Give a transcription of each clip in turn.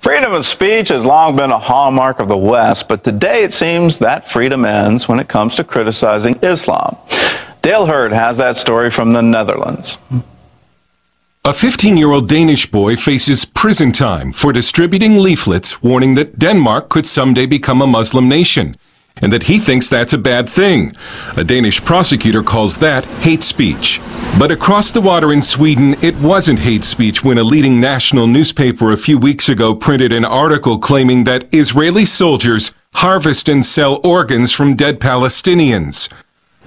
Freedom of speech has long been a hallmark of the West, but today it seems that freedom ends when it comes to criticizing Islam. Dale Hurd has that story from the Netherlands. A 15-year-old Danish boy faces prison time for distributing leaflets warning that Denmark could someday become a Muslim nation, and that he thinks that's a bad thing. A Danish prosecutor calls that hate speech. But across the water in Sweden, it wasn't hate speech when a leading national newspaper a few weeks ago printed an article claiming that Israeli soldiers harvest and sell organs from dead Palestinians.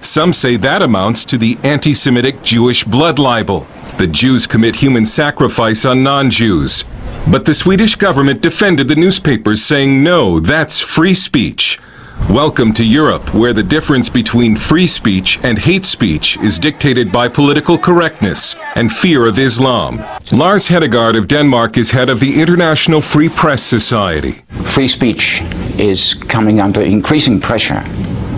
Some say that amounts to the anti-Semitic Jewish blood libel. The Jews commit human sacrifice on non-Jews. But the Swedish government defended the newspapers, saying, no, that's free speech. Welcome to Europe, where the difference between free speech and hate speech is dictated by political correctness and fear of Islam. Lars Hedegaard of Denmark is head of the International Free Press Society. Free speech is coming under increasing pressure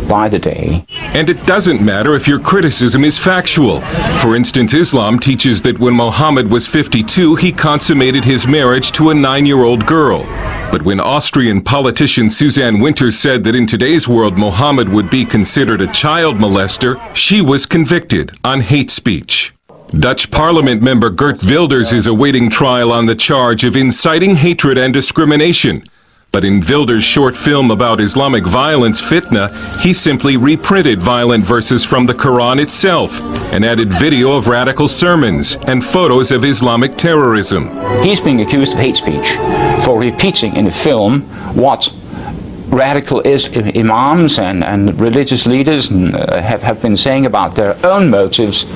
by the day. And it doesn't matter if your criticism is factual. For instance, Islam teaches that when Muhammad was 52, he consummated his marriage to a 9-year-old girl. But when Austrian politician Susanne Winter said that in today's world Muhammad would be considered a child molester, she was convicted on hate speech. Dutch Parliament member Geert Wilders is awaiting trial on the charge of inciting hatred and discrimination. But in Wilders' short film about Islamic violence, Fitna, he simply reprinted violent verses from the Quran itself and added video of radical sermons and photos of Islamic terrorism. He's being accused of hate speech for repeating in a film what radical imams and religious leaders have been saying about their own motives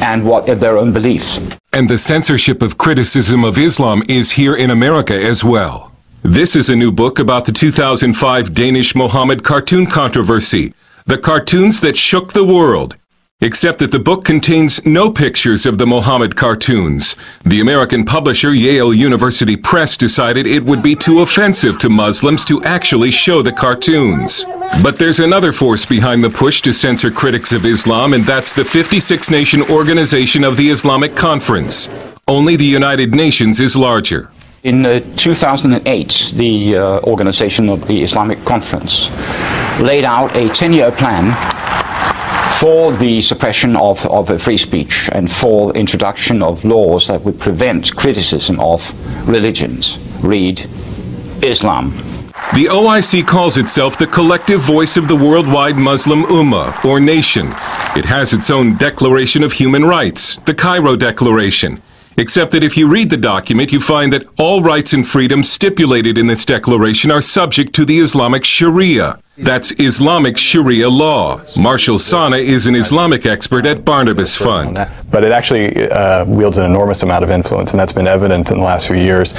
and what their own beliefs. And the censorship of criticism of Islam is here in America as well. This is a new book about the 2005 Danish Mohammed cartoon controversy, the cartoons that shook the world. Except that the book contains no pictures of the Mohammed cartoons. The American publisher Yale University Press decided it would be too offensive to Muslims to actually show the cartoons. But there's another force behind the push to censor critics of Islam, and that's the 56-nation organization of the Islamic Conference. Only the United Nations is larger. In 2008, the organization of the Islamic Conference laid out a 10-year plan for the suppression of free speech and for introduction of laws that would prevent criticism of religions. Read Islam. The OIC calls itself the collective voice of the worldwide Muslim Ummah, or nation. It has its own Declaration of Human Rights, the Cairo Declaration. Except that if you read the document, you find that all rights and freedoms stipulated in this declaration are subject to the Islamic Sharia. That's Islamic Sharia law. Marshall Sana is an Islamic expert at Barnabas Fund. But it actually wields an enormous amount of influence, and that's been evident in the last few years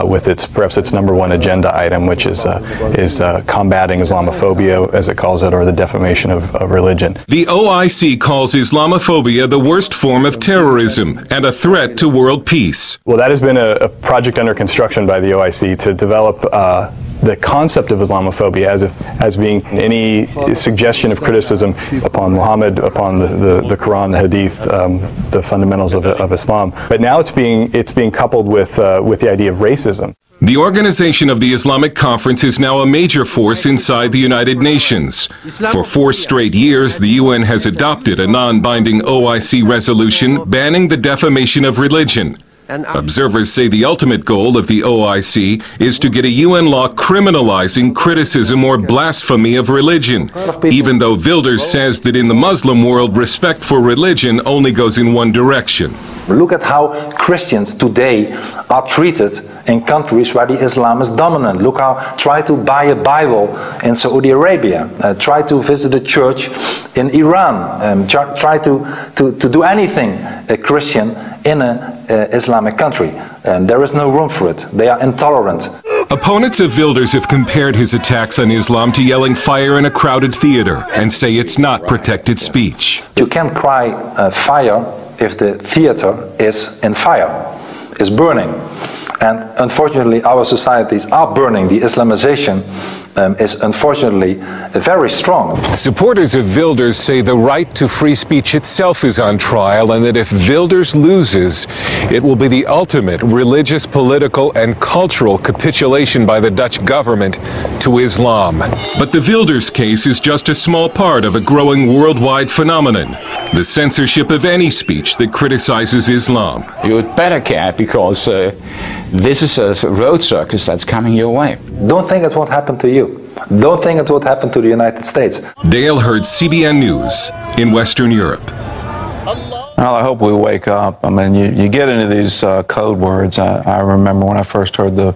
with perhaps its #1 agenda item, which is combating Islamophobia, as it calls it, or the defamation of religion. The OIC calls Islamophobia the worst form of terrorism and a threat to world peace. Well, that has been a project under construction by the OIC to develop the concept of Islamophobia as being any suggestion of criticism upon Muhammad, upon the Quran, the Hadith, the fundamentals of Islam. But now it's being coupled with the idea of racism. The organization of the Islamic Conference is now a major force inside the United Nations. For 4 straight years, the UN has adopted a non-binding OIC resolution banning the defamation of religion. Observers say the ultimate goal of the OIC is to get a UN law criminalizing criticism or blasphemy of religion, even though Wilders says that in the Muslim world, respect for religion only goes in one direction. Look at how Christians today are treated in countries where the Islam is dominant. Look how, try to buy a Bible in Saudi Arabia, try to visit a church in Iran, try to do anything a Christian in an Islamic country. There is no room for it. They are intolerant. Opponents of Wilders have compared his attacks on Islam to yelling fire in a crowded theater and say it's not protected speech. You can't cry fire if the theater is in fire, is burning. And unfortunately, our societies are burning. The Islamization is unfortunately very strong. Supporters of Wilders say the right to free speech itself is on trial, and that if Wilders loses, it will be the ultimate religious, political, and cultural capitulation by the Dutch government to Islam. But the Wilders case is just a small part of a growing worldwide phenomenon, the censorship of any speech that criticizes Islam. You'd better care, because this is a road circus that's coming your way. Don't think it won't happen to you. Don't think it won't happen to the United States. Dale Hurd, CBN News in Western Europe. Well, I hope we wake up. I mean, you get into these code words. I remember when I first heard the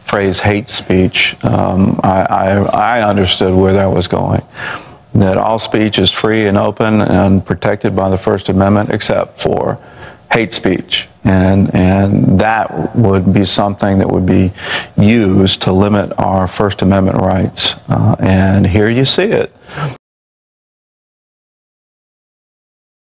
phrase hate speech, I understood where that was going. That all speech is free and open and protected by the First Amendment except for hate speech. And that would be something that would be used to limit our First Amendment rights. And here you see it.